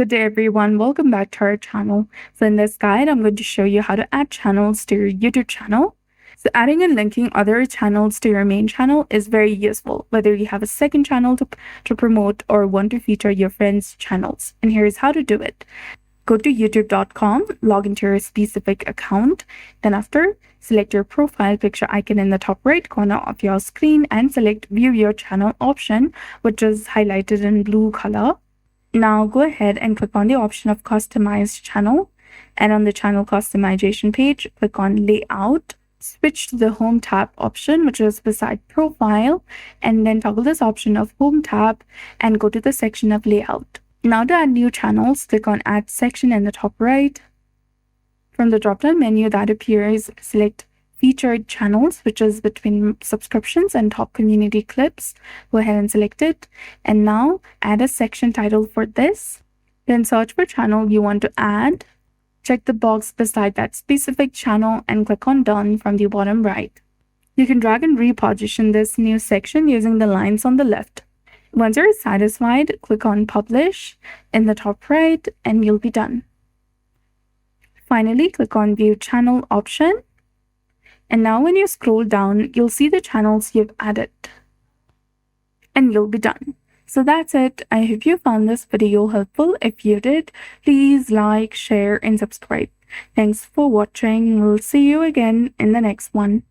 Good day everyone, welcome back to our channel. So in this guide, I'm going to show you how to add channels to your YouTube channel. So adding and linking other channels to your main channel is very useful, whether you have a second channel to promote or want to feature your friends' channels. And here's how to do it. Go to youtube.com, log into your specific account. Then after, select your profile picture icon in the top right corner of your screen and select View Your Channel option, which is highlighted in blue color. Now go ahead and click on the option of Customize Channel, and on the channel customization page, click on Layout. Switch to the Home tab option, which is beside Profile, and then toggle this option of Home tab and go to the section of Layout. Now to add new channels, click on Add Section in the top right. From the drop-down menu that appears, select Featured Channels, which is between subscriptions and top community clips. Go ahead and select it. And now add a section title for this. Then search for channel you want to add. Check the box beside that specific channel and click on Done from the bottom right. You can drag and reposition this new section using the lines on the left. Once you're satisfied, click on Publish in the top right and you'll be done. Finally, click on View Channel option. And now when you scroll down, you'll see the channels you've added. And you'll be done. So that's it. I hope you found this video helpful. If you did, please like, share, and subscribe. Thanks for watching. We'll see you again in the next one.